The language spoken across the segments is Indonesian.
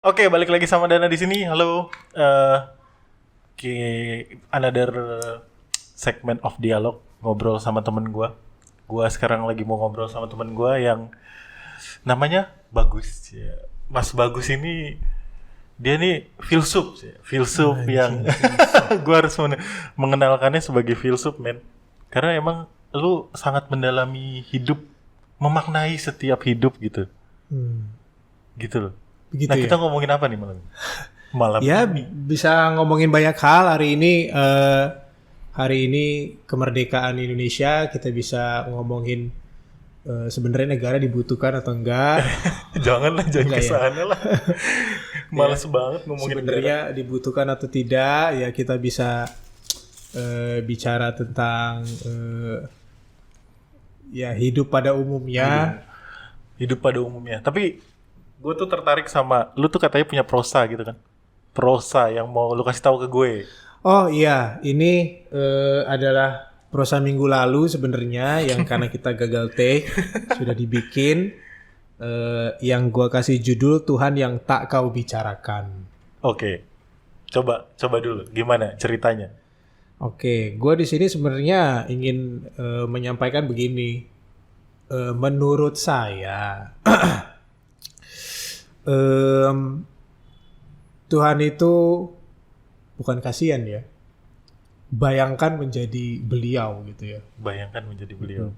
Oke, balik lagi sama Dana di sini. Halo. Ke another segment of dialog, ngobrol sama temen gua. Gua sekarang lagi mau ngobrol sama temen gua yang namanya Bagus. Ya. Mas Bagus ini dia nih filsuf, ya. Filsuf yang gua harus mengenalkannya sebagai filsuf, men. Karena emang lu sangat mendalami hidup, memaknai setiap hidup gitu. Gitu loh. Begitu Nah, kita ya. ngomongin apa nih malam ini? Malam Ya ini. bisa ngomongin banyak hal hari ini. Hari ini kemerdekaan Indonesia, kita bisa ngomongin sebenarnya negara dibutuhkan atau enggak. Jangan Enggak ya? kesana lah. Males banget ngomongin Sebenarnya dibutuhkan atau tidak, ya kita bisa bicara tentang ya hidup pada umumnya. hidup pada umumnya. Tapi gue tuh tertarik sama lu tuh katanya punya prosa gitu kan. Prosa yang mau lu kasih tahu ke gue. Oh iya, ini adalah prosa minggu lalu sebenarnya yang karena kita gagal take sudah dibikin, yang gua kasih judul Tuhan yang tak kau bicarakan. Oke. Coba dulu gimana ceritanya? Oke, gua di sini sebenarnya ingin menyampaikan begini. Menurut saya, Tuhan itu bukan kasihan ya. Bayangkan menjadi beliau gitu ya. Bayangkan menjadi beliau.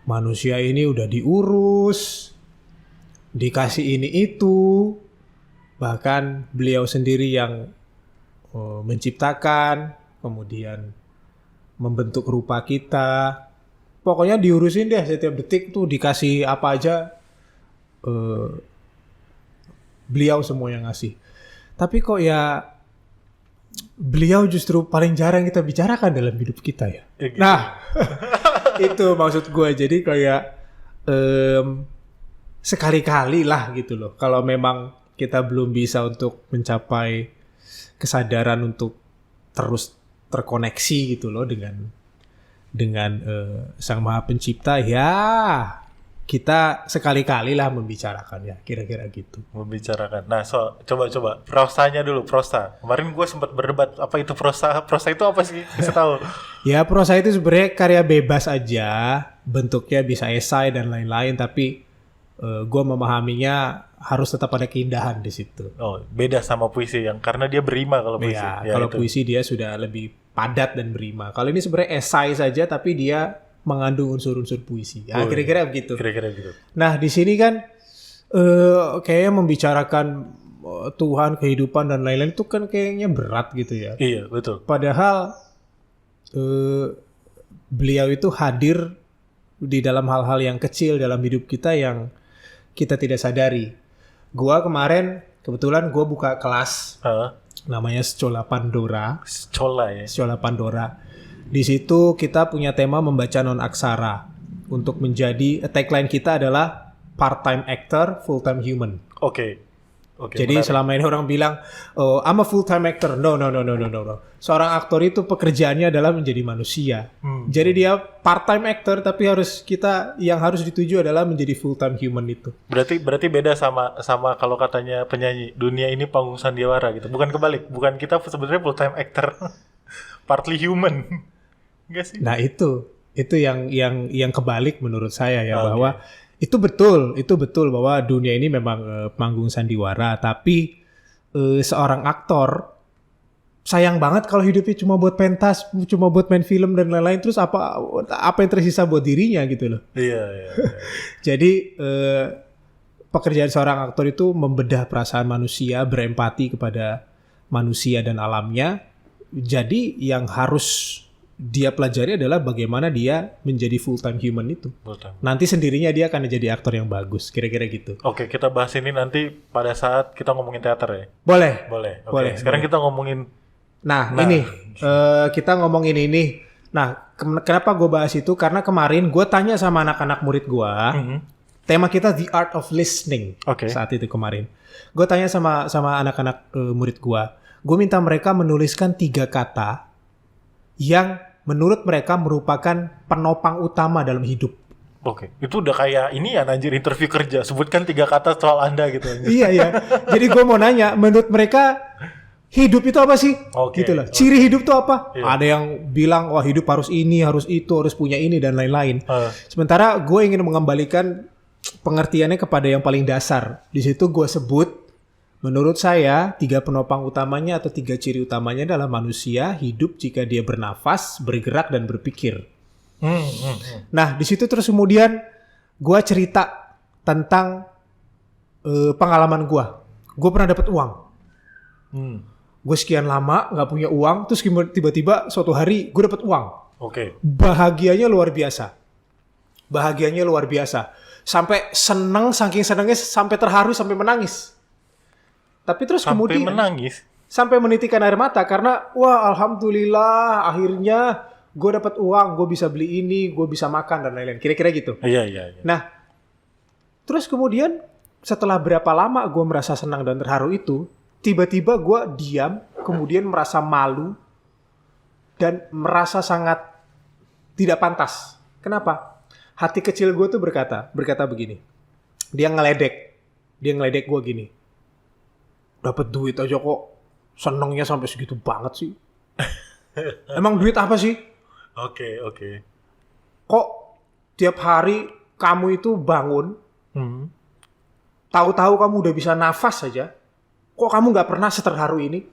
Manusia ini udah diurus, dikasih ini itu, bahkan beliau sendiri yang menciptakan, kemudian membentuk rupa kita. Pokoknya diurusin deh setiap detik tuh, dikasih apa aja, beliau semua yang ngasih. Tapi kok ya beliau justru paling jarang kita bicarakan dalam hidup kita ya. Ya gitu. Nah, itu maksud gue. Jadi kayak sekali-kali lah gitu loh. Kalau memang kita belum bisa untuk mencapai kesadaran untuk terus terkoneksi gitu loh dengan Sang Maha Pencipta, ya kita sekali-kali lah membicarakan ya, kira-kira gitu. Membicarakan. Nah, coba prosanya dulu, prosa. Kemarin gue sempat berdebat apa itu prosa. Prosa itu apa sih? Bisa tahu. Ya prosa itu sebenarnya karya bebas aja, bentuknya bisa esai dan lain-lain, tapi gue memahaminya harus tetap ada keindahan di situ. Oh, beda sama puisi yang karena dia berima kalau puisi. Ya, kalau itu. puisi dia sudah lebih padat dan berima. Kalau ini sebenarnya esai saja, tapi dia mengandung unsur-unsur puisi. Ya, kira-kira begitu. Kira-kira gitu. Nah, di sini kan kayaknya membicarakan Tuhan, kehidupan dan lain-lain itu kan kayaknya berat gitu ya. Iya, betul. Padahal beliau itu hadir di dalam hal-hal yang kecil dalam hidup kita yang kita tidak sadari. Gua kemarin kebetulan gua buka kelas namanya Schola Pandora. Schola ya. Schola Pandora. Di situ kita punya tema membaca non aksara. Untuk menjadi tagline kita adalah part-time actor, full-time human. Oke. Jadi menarik. selama ini orang bilang, oh, I'm a full-time actor. No. Seorang aktor itu pekerjaannya adalah menjadi manusia. Jadi dia part-time actor, tapi yang harus dituju adalah menjadi full-time human itu. Berarti beda sama kalau katanya penyanyi, dunia ini panggung sandiwara gitu. Bukan kebalik. Bukan kita sebenarnya full time actor. Partly human. Enggak sih? Nah, itu yang kebalik menurut saya ya, bahwa itu betul bahwa dunia ini memang panggung sandiwara, tapi seorang aktor sayang banget kalau hidupnya cuma buat pentas, cuma buat main film dan lain-lain, terus apa yang tersisa buat dirinya gitu loh. Iya. Jadi pekerjaan seorang aktor itu membedah perasaan manusia, berempati kepada manusia dan alamnya. Jadi yang harus dia pelajari adalah bagaimana dia menjadi full-time human itu. Nanti sendirinya dia akan jadi aktor yang bagus, kira-kira gitu. Oke, kita bahas ini nanti pada saat kita ngomongin teater ya? Boleh. Oke. Sekarang kita ngomongin... Nah ini, kita ngomongin ini. Nah, kenapa gue bahas itu? Karena kemarin gue tanya sama anak-anak murid gue, tema kita The Art of Listening. Saat itu kemarin. Gue tanya sama anak-anak murid gue minta mereka menuliskan 3 kata yang menurut mereka merupakan penopang utama dalam hidup. Oke, itu udah kayak ini ya anjir interview kerja. Sebutkan 3 kata soal Anda gitu. Anjir. Iya ya. Jadi gue mau nanya, menurut mereka hidup itu apa sih? Oke, Gitu loh. Ciri hidup itu apa? Iya. Ada yang bilang wah hidup harus ini, harus itu, harus punya ini dan lain-lain. Eh. Sementara gue ingin mengembalikan pengertiannya kepada yang paling dasar. Di situ gue sebut, menurut saya 3 penopang utamanya atau 3 ciri utamanya adalah manusia hidup jika dia bernafas, bergerak dan berpikir. Nah, di situ terus kemudian gue cerita tentang pengalaman gue. Gue pernah dapat uang. Gue sekian lama nggak punya uang, terus tiba-tiba suatu hari gue dapat uang. Oke. Bahagianya luar biasa. Bahagianya luar biasa. Sampai seneng, saking senengnya sampai terharu, sampai menangis. Tapi terus Sampai kemudian menangis. sampai menitikan air mata karena wah alhamdulillah akhirnya gue dapat uang, gue bisa beli ini, gue bisa makan dan lain-lain. Kira-kira gitu. Iya. Nah, terus kemudian setelah berapa lama gue merasa senang dan terharu itu, tiba-tiba gue diam, kemudian merasa malu dan merasa sangat tidak pantas. Kenapa? Hati kecil gue tuh berkata begini. Dia ngeledek gue gini. Dapat duit aja kok senengnya sampai segitu banget sih. Emang duit apa sih? Oke. Kok tiap hari kamu itu bangun, tahu-tahu kamu udah bisa nafas saja, kok kamu nggak pernah seterharu ini?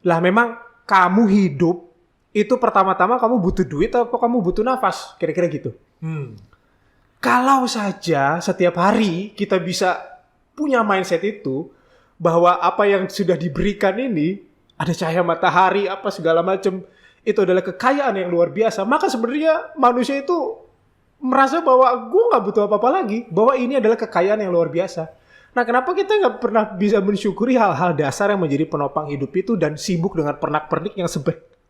Lah memang kamu hidup, itu pertama-tama kamu butuh duit atau kamu butuh nafas? Kira-kira gitu. Kalau saja setiap hari kita bisa punya mindset itu, bahwa apa yang sudah diberikan ini, ada cahaya matahari, apa segala macam, itu adalah kekayaan yang luar biasa, maka sebenarnya manusia itu merasa bahwa gue nggak butuh apa-apa lagi, bahwa ini adalah kekayaan yang luar biasa. Nah, kenapa kita nggak pernah bisa mensyukuri hal-hal dasar yang menjadi penopang hidup itu dan sibuk dengan pernak-pernik yang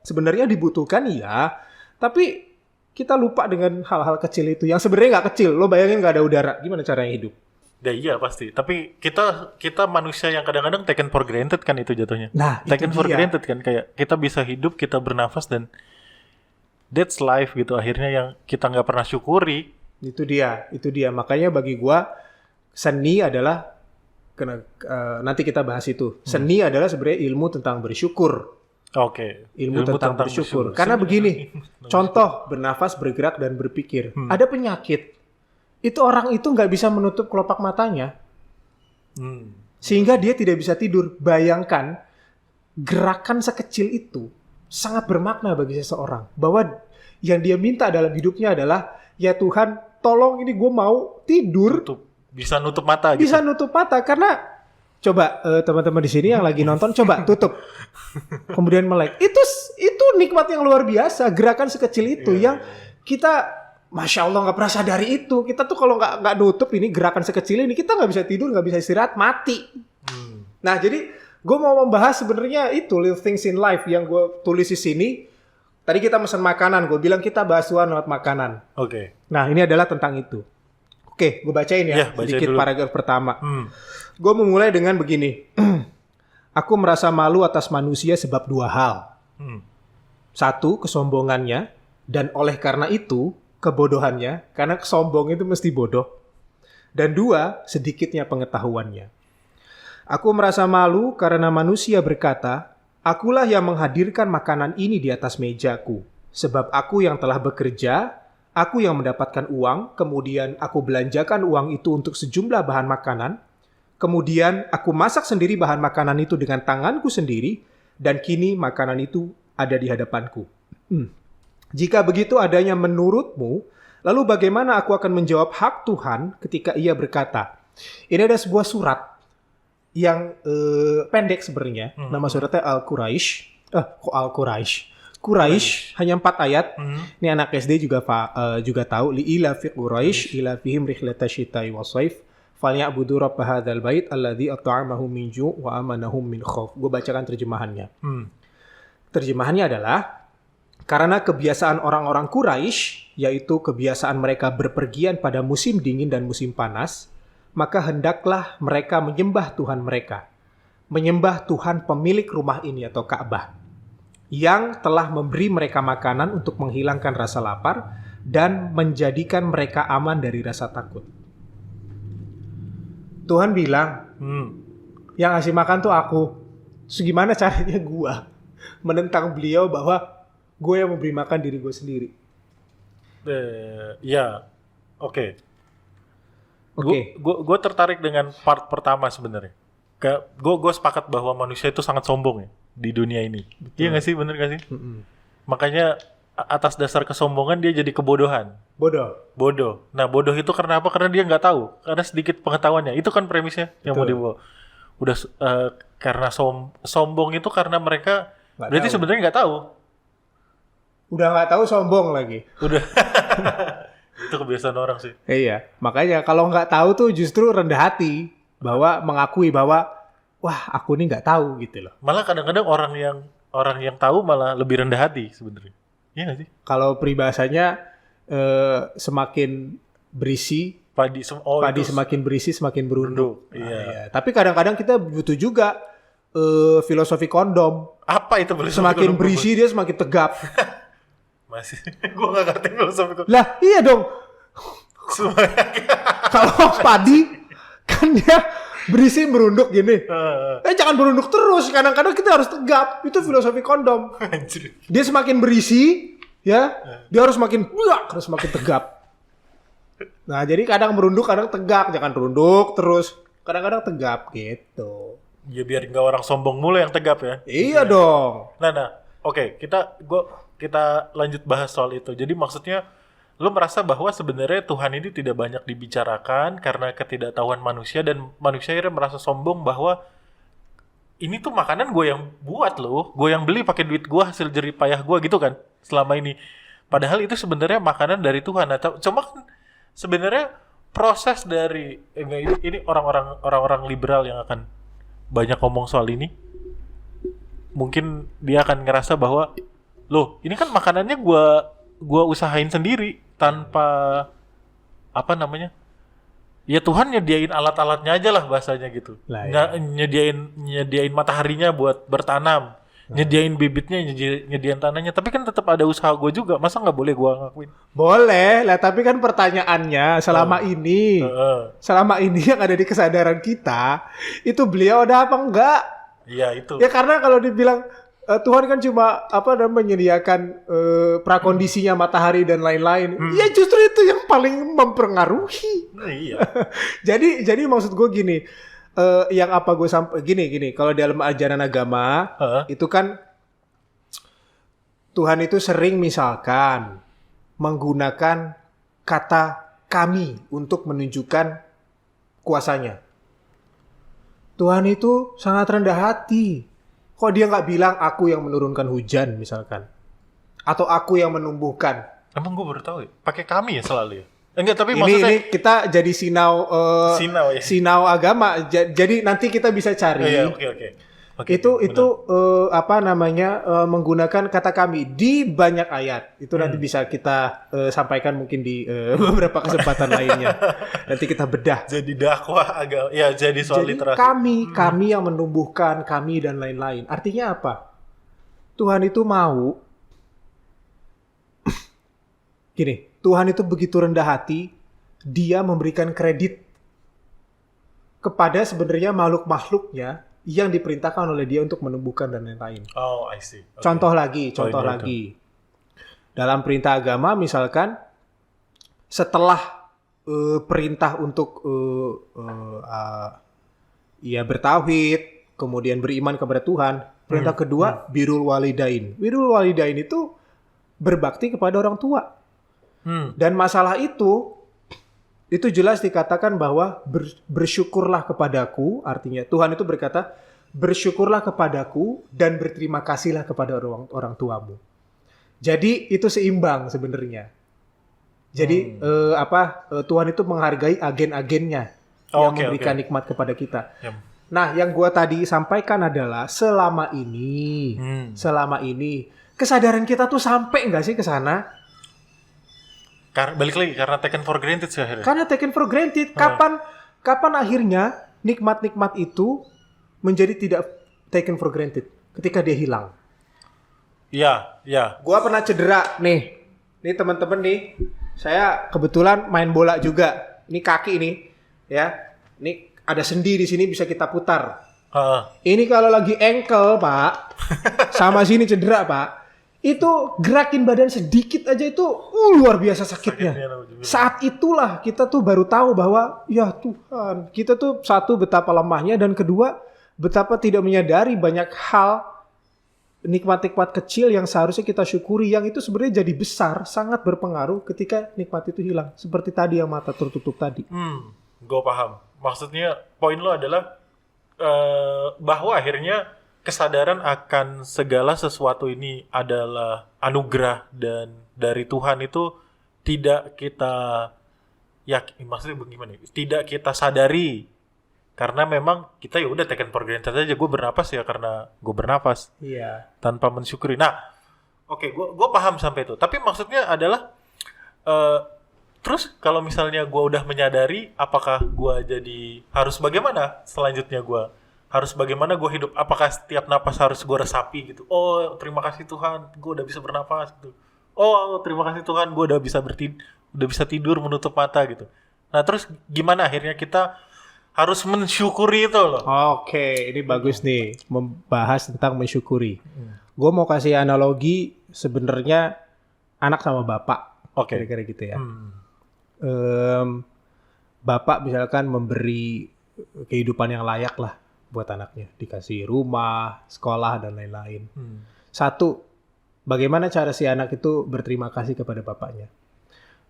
sebenarnya dibutuhkan ya, tapi kita lupa dengan hal-hal kecil itu yang sebenarnya nggak kecil. Lo bayangin nggak ada udara, gimana caranya hidup? Ya iya pasti. Tapi kita manusia yang kadang-kadang taken for granted kan itu jatuhnya. Nah, taken itu for dia. granted kan, kayak kita bisa hidup, kita bernafas dan that's life gitu. Akhirnya yang kita nggak pernah syukuri. Itu dia. Makanya bagi gua seni adalah nanti kita bahas itu. Seni adalah sebenarnya ilmu tentang bersyukur. Oke. Ilmu tentang bersyukur. Karena begini, contoh bernafas, bergerak dan berpikir. Ada penyakit. Itu orang itu nggak bisa menutup kelopak matanya. Sehingga dia tidak bisa tidur. Bayangkan, gerakan sekecil itu sangat bermakna bagi seseorang. Bahwa yang dia minta dalam hidupnya adalah, ya Tuhan, tolong ini gue mau tidur. Bisa nutup mata gitu. Bisa nutup mata, karena coba teman-teman di sini yang lagi nonton, coba tutup. Kemudian melek. Itu nikmat yang luar biasa. Gerakan sekecil itu yang kita... Masya Allah nggak pernah sadari itu. Kita tuh kalau nggak nutup ini gerakan sekecil ini, kita nggak bisa tidur, nggak bisa istirahat, mati. Nah jadi gue mau membahas sebenarnya itu little things in life yang gue tulis di sini. Tadi kita pesan makanan, gue bilang kita bahas Tuhan lewat makanan. Oke. Nah ini adalah tentang itu. Oke, gue bacain ya bacain sedikit dulu. paragraf pertama. Gue memulai dengan begini. Aku merasa malu atas manusia sebab 2 hal. 1, kesombongannya, dan oleh karena itu kebodohannya, karena sombong itu mesti bodoh. Dan 2, sedikitnya pengetahuannya. Aku merasa malu karena manusia berkata, akulah yang menghadirkan makanan ini di atas mejaku. Sebab aku yang telah bekerja, aku yang mendapatkan uang, kemudian aku belanjakan uang itu untuk sejumlah bahan makanan, kemudian aku masak sendiri bahan makanan itu dengan tanganku sendiri, dan kini makanan itu ada di hadapanku. Jika begitu adanya menurutmu, lalu bagaimana aku akan menjawab hak Tuhan ketika ia berkata, ini ada sebuah surat yang pendek sebenarnya, nama suratnya Al-Quraish. Kok Al-Quraish? Quraish hanya 4 ayat. Ini anak SD juga tahu. Li ila fi Quraish ila fihim rihlata syita'i wa shaif falyabudu rabb hadzal bait alladzi at'amahum min ju' wa amanahum min khauf. Gue bacakan terjemahannya. Terjemahannya adalah, karena kebiasaan orang-orang Quraisy, yaitu kebiasaan mereka berpergian pada musim dingin dan musim panas, maka hendaklah mereka menyembah Tuhan mereka. Menyembah Tuhan pemilik rumah ini atau Ka'bah, yang telah memberi mereka makanan untuk menghilangkan rasa lapar, dan menjadikan mereka aman dari rasa takut. Tuhan bilang, yang ngasih makan tuh aku. Gimana caranya gue menentang beliau bahwa gue yang memberi makan diri gue sendiri? Ya, oke. Oke. Gue tertarik dengan part pertama sebenarnya. Gue sepakat bahwa manusia itu sangat sombong ya di dunia ini. Betul. Iya nggak sih, bener nggak sih? Makanya atas dasar kesombongan dia jadi kebodohan. Bodoh. Nah, bodoh itu karena apa? Karena dia nggak tahu. Karena sedikit pengetahuannya. Itu kan premisnya yang mau dibawa. Udah karena sombong itu karena mereka Nggak berarti tahu. sebenarnya nggak tahu. Udah nggak tahu sombong lagi. Udah. Itu kebiasaan orang sih. Iya, makanya kalau nggak tahu tuh justru rendah hati bahwa mengakui bahwa wah aku nih nggak tahu gitu loh. Malah kadang-kadang orang yang tahu malah lebih rendah hati sebenarnya. Iya nggak sih? Kalau peribahasanya semakin berisi padi itu semakin berisi semakin berunduk. Iya. Iya. Tapi kadang-kadang kita butuh juga filosofi kondom. Apa itu boleh Semakin berisi dia semakin tegap. Masih, gue nggak ngerti filosofi kondom. Lah iya dong. Kalau padi kan dia berisi merunduk gini. Jangan berunduk terus. Kadang-kadang kita harus tegap. Itu filosofi kondom. Anjir. Dia semakin berisi, ya, dia harus makin harus makin tegap. Nah, jadi kadang merunduk, kadang tegap. Jangan runduk terus. Kadang-kadang tegap gitu. Ya biar nggak orang sombong mulu yang tegap ya. Iya dong. Nah, oke, kita lanjut bahas soal itu. Jadi maksudnya lu merasa bahwa sebenarnya Tuhan ini tidak banyak dibicarakan karena ketidaktahuan manusia, dan manusia akhirnya merasa sombong bahwa ini tuh makanan gue yang buat loh, gue yang beli pakai duit gue, hasil jerih payah gue gitu kan selama ini. Padahal itu sebenarnya makanan dari Tuhan. Nah, cuma kan sebenarnya proses dari ini orang-orang liberal yang akan banyak ngomong soal ini. Mungkin dia akan ngerasa bahwa loh, ini kan makanannya gua usahain sendiri tanpa apa namanya? Ya Tuhan nyediain alat-alatnya aja lah bahasanya gitu. Lah, ya. Nyediain mataharinya buat bertanam, nyediain bibitnya, nyediain tanahnya. Tapi kan tetap ada usaha gue juga. Masa nggak boleh gua ngakuin? Boleh lah, tapi kan pertanyaannya selama ini yang ada di kesadaran kita itu beliau ada apa enggak? Iya itu. Ya karena kalau dibilang Tuhan kan cuma menyediakan prakondisinya matahari dan lain-lain. Ya justru itu yang paling mempengaruhi. Iya. jadi maksud gue gini, yang apa gue sampai gini. Kalau dalam ajaran agama itu kan Tuhan itu sering misalkan menggunakan kata kami untuk menunjukkan kuasanya. Tuhan itu sangat rendah hati. Kok dia nggak bilang aku yang menurunkan hujan misalkan? Atau aku yang menumbuhkan? Emang gue baru tahu ya? Pakai kami ya selalu ya? Enggak, tapi Ini maksudnya kita jadi sinau agama. Jadi nanti kita bisa cari. Oke, Itu menggunakan kata kami di banyak ayat. Itu nanti bisa kita sampaikan mungkin di beberapa kesempatan lainnya. Nanti kita bedah. Jadi dakwah agak ya jadi soal Jadi literasi. kami yang menumbuhkan, kami dan lain-lain. Artinya apa? Tuhan itu mau gini, Tuhan itu begitu rendah hati, dia memberikan kredit kepada sebenarnya makhluk-makhluknya yang diperintahkan oleh dia untuk menumbuhkan dan lain-lain. Oh, I see. Okay. Contoh lagi. Dalam perintah agama misalkan setelah perintah untuk bertauhid, kemudian beriman kepada Tuhan, perintah kedua birrul walidain. Birrul walidain itu berbakti kepada orang tua. Dan masalah itu jelas dikatakan bahwa bersyukurlah kepadaku, artinya Tuhan itu berkata, bersyukurlah kepadaku dan berterima kasihlah kepada orang tuamu. Jadi itu seimbang sebenarnya. Jadi Tuhan itu menghargai agen-agennya yang memberikan nikmat kepada kita. Nah, yang gua tadi sampaikan adalah selama ini kesadaran kita tuh sampai nggak sih ke sana? Balik lagi karena taken for granted sih akhirnya. Karena taken for granted. Kapan akhirnya nikmat-nikmat itu menjadi tidak taken for granted? Ketika dia hilang. Iya. Gua pernah cedera nih. Nih teman-teman nih, saya kebetulan main bola juga. Ini kaki nih, ya. Ini ada sendi di sini bisa kita putar. Ini kalau lagi ankle, Pak, sama sini cedera, Pak. Itu gerakin badan sedikit aja itu luar biasa sakitnya. Saat itulah kita tuh baru tahu bahwa ya Tuhan, kita tuh satu betapa lemahnya dan kedua betapa tidak menyadari banyak hal nikmat-nikmat kecil yang seharusnya kita syukuri yang itu sebenarnya jadi besar, sangat berpengaruh ketika nikmat itu hilang. Seperti tadi yang mata tertutup tadi. Gue paham. Maksudnya poin lo adalah bahwa akhirnya kesadaran akan segala sesuatu ini adalah anugerah dan dari Tuhan itu tidak kita maksudnya bagaimana? Tidak kita sadari. Karena memang kita ya udah taken for granted aja, gue bernapas ya karena gue bernapas. Iya. Tanpa mensyukuri. Nah, oke, gue paham sampai itu. Tapi maksudnya adalah terus kalau misalnya gue udah menyadari, apakah gue jadi harus bagaimana selanjutnya gue? Harus bagaimana gue hidup? Apakah setiap napas harus gue resapi gitu? Oh, terima kasih Tuhan, gue udah bisa bernapas gitu. Oh, terima kasih Tuhan, gue udah bisa tidur menutup mata gitu. Nah, terus gimana akhirnya kita harus mensyukuri itu loh? Oke, ini bagus nih membahas tentang mensyukuri. Gue mau kasih analogi sebenarnya anak sama bapak. Oke. Kira-kira gitu ya. Bapak misalkan memberi kehidupan yang layak lah buat anaknya, dikasih rumah, sekolah dan lain-lain. Satu, bagaimana cara si anak itu berterima kasih kepada bapaknya?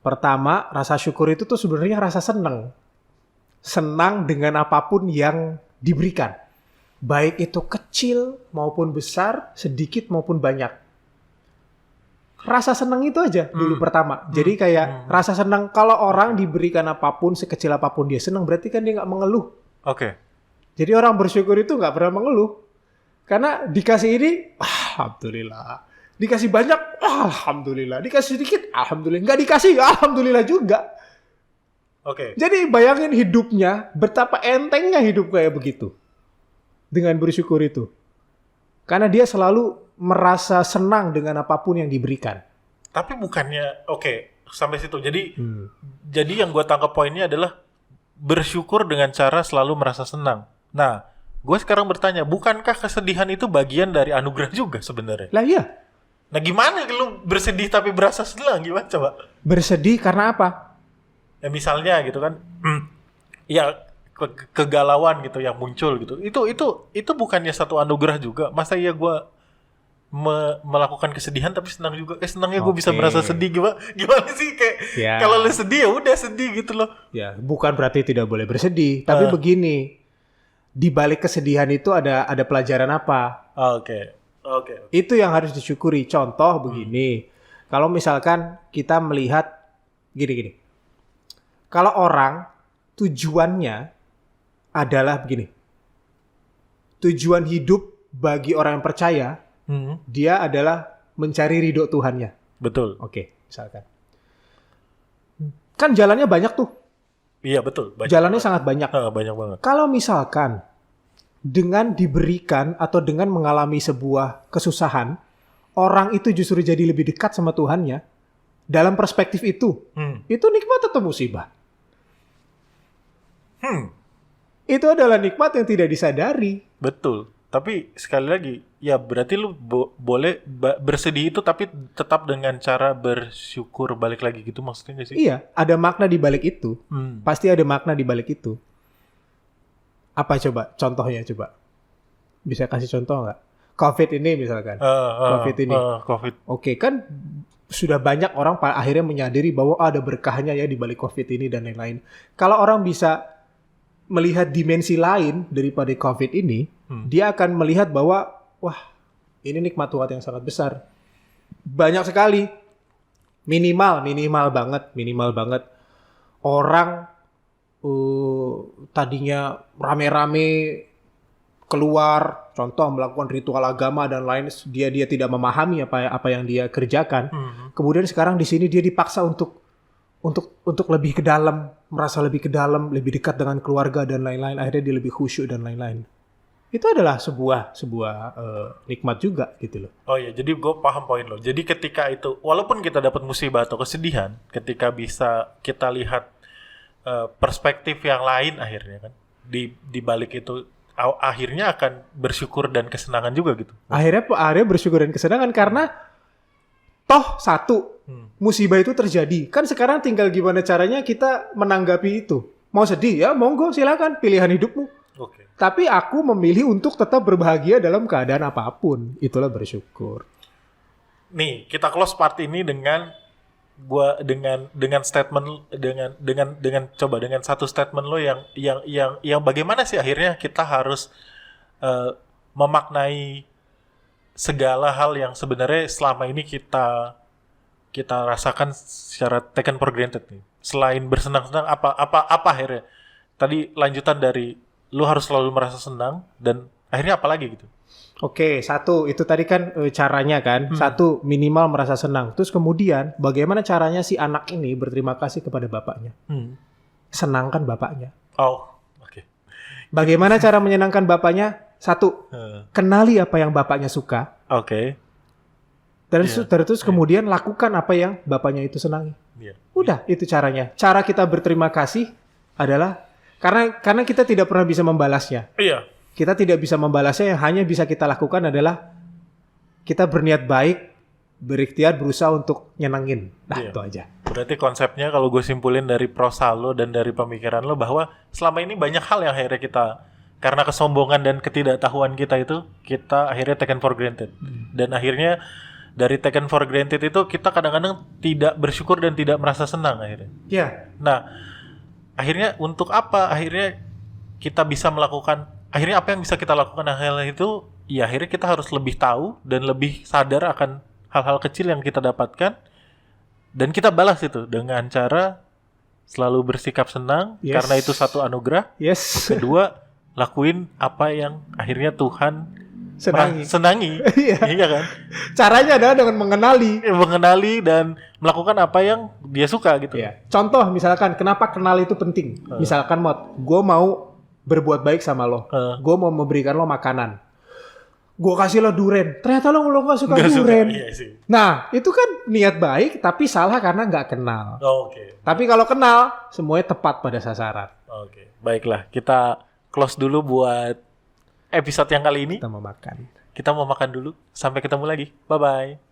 Pertama, rasa syukur itu tuh sebenarnya rasa senang. Senang dengan apapun yang diberikan. Baik itu kecil maupun besar, sedikit maupun banyak. Rasa senang itu aja dulu pertama. Jadi kayak rasa senang kalau orang diberikan apapun, sekecil apapun dia senang, berarti kan dia nggak mengeluh. Oke. Jadi orang bersyukur itu nggak pernah mengeluh. Karena dikasih ini, alhamdulillah. Dikasih banyak, alhamdulillah. Dikasih sedikit, alhamdulillah. Nggak dikasih, alhamdulillah juga. Oke. Jadi bayangin hidupnya, betapa entengnya hidup kayak begitu. Dengan bersyukur itu. Karena dia selalu merasa senang dengan apapun yang diberikan. Tapi bukannya, oke, sampai situ. Jadi yang gue tangkap poinnya adalah bersyukur dengan cara selalu merasa senang. Nah, gue sekarang bertanya, bukankah kesedihan itu bagian dari anugerah juga sebenarnya? Lah iya. Nah, gimana lu bersedih tapi berasa senang? Gimana coba? Bersedih karena apa? Ya misalnya gitu kan, ya kegalauan gitu yang muncul gitu. Itu bukannya satu anugerah juga? Masa iya gue melakukan kesedihan tapi senang juga? Senangnya gue bisa merasa sedih gimana sih kayak kalau lu sedih ya udah sedih gitu loh. Ya, bukan berarti tidak boleh bersedih, tapi begini. Di balik kesedihan itu ada pelajaran apa? Oke. Itu yang harus disyukuri. Contoh begini. Kalau misalkan kita melihat gini. Kalau orang tujuannya adalah begini. Tujuan hidup bagi orang yang percaya, dia adalah mencari ridho Tuhannya. Betul. Oke, misalkan. Kan jalannya banyak tuh. Iya, betul. Jalannya sangat banyak. Banyak banget. Kalau misalkan dengan diberikan atau dengan mengalami sebuah kesusahan, orang itu justru jadi lebih dekat sama Tuhannya, dalam perspektif itu nikmat atau musibah? Itu adalah nikmat yang tidak disadari. Betul. Tapi sekali lagi, ya berarti lu boleh bersedih itu tapi tetap dengan cara bersyukur balik lagi gitu maksudnya gak sih? Iya, ada makna di balik itu. Pasti ada makna di balik itu. Apa coba? Contohnya coba. Bisa kasih contoh nggak? COVID ini misalkan. COVID ini. COVID. Oke, kan sudah banyak orang akhirnya menyadari bahwa ada berkahnya ya di balik COVID ini dan lain-lain. Kalau orang bisa melihat dimensi lain daripada COVID ini, dia akan melihat bahwa, wah, ini nikmat Tuhan yang sangat besar. Banyak sekali. Minimal banget. Orang tadinya rame-rame keluar, contoh melakukan ritual agama dan lain, dia tidak memahami apa yang dia kerjakan. Kemudian sekarang di sini dia dipaksa untuk lebih ke dalam, merasa lebih ke dalam, lebih dekat dengan keluarga dan lain-lain. Akhirnya dia lebih khusyuk dan lain-lain. itu adalah sebuah nikmat juga gitu loh. Oh iya, jadi gue paham poin lo. Jadi ketika itu, walaupun kita dapat musibah atau kesedihan, ketika bisa kita lihat perspektif yang lain akhirnya kan, di balik itu akhirnya akan bersyukur dan kesenangan juga gitu. Akhirnya bersyukur dan kesenangan karena toh satu musibah itu terjadi. Kan sekarang tinggal gimana caranya kita menanggapi itu. Mau sedih ya monggo silakan, pilihan hidupmu. Oke. Tapi aku memilih untuk tetap berbahagia dalam keadaan apapun. Itulah bersyukur. Nih, kita close part ini dengan statement dengan satu statement lo yang bagaimana sih akhirnya kita harus memaknai segala hal yang sebenarnya selama ini kita rasakan secara taken for granted nih. Selain bersenang-senang apa akhirnya tadi lanjutan dari lu harus selalu merasa senang dan akhirnya apa lagi gitu. Oke, satu itu tadi kan caranya kan. Satu minimal merasa senang. Terus kemudian bagaimana caranya si anak ini berterima kasih kepada bapaknya? Senangkan bapaknya. Oh, oke. Bagaimana cara menyenangkan bapaknya? Satu, kenali apa yang bapaknya suka. Oke. Terus kemudian lakukan apa yang bapaknya itu senangi. Udah, itu caranya. Cara kita berterima kasih adalah karena kita tidak pernah bisa membalasnya. Iya. Kita tidak bisa membalasnya, yang hanya bisa kita lakukan adalah kita berniat baik, berikhtiar, berusaha untuk nyenengin. Nah, itu aja. Berarti konsepnya kalau gue simpulin dari prosa lo dan dari pemikiran lo bahwa selama ini banyak hal yang akhirnya kita, karena kesombongan dan ketidaktahuan kita itu, kita akhirnya taken for granted. Dan akhirnya dari taken for granted itu kita kadang-kadang tidak bersyukur dan tidak merasa senang akhirnya. Iya. Nah, akhirnya untuk apa? Akhirnya kita bisa melakukan, akhirnya apa yang bisa kita lakukan hal itu, ya akhirnya kita harus lebih tahu dan lebih sadar akan hal-hal kecil yang kita dapatkan dan kita balas itu dengan cara selalu bersikap senang karena itu satu anugerah. Yes. Kedua, lakuin apa yang akhirnya Tuhan senangi. Iya kan? Caranya adalah dengan mengenali dan melakukan apa yang dia suka gitu. Iya. Contoh misalkan kenapa kenal itu penting. Misalkan gue mau berbuat baik sama lo. Gue mau memberikan lo makanan. Gue kasih lo duren. Ternyata lo gak suka duren. Iya sih. Nah, itu kan niat baik tapi salah karena gak kenal. Oke. Tapi kalau kenal, semuanya tepat pada sasaran. Oke. Baiklah, kita close dulu buat episode yang kali ini. Kita mau makan. Kita mau makan dulu. Sampai ketemu lagi. Bye-bye.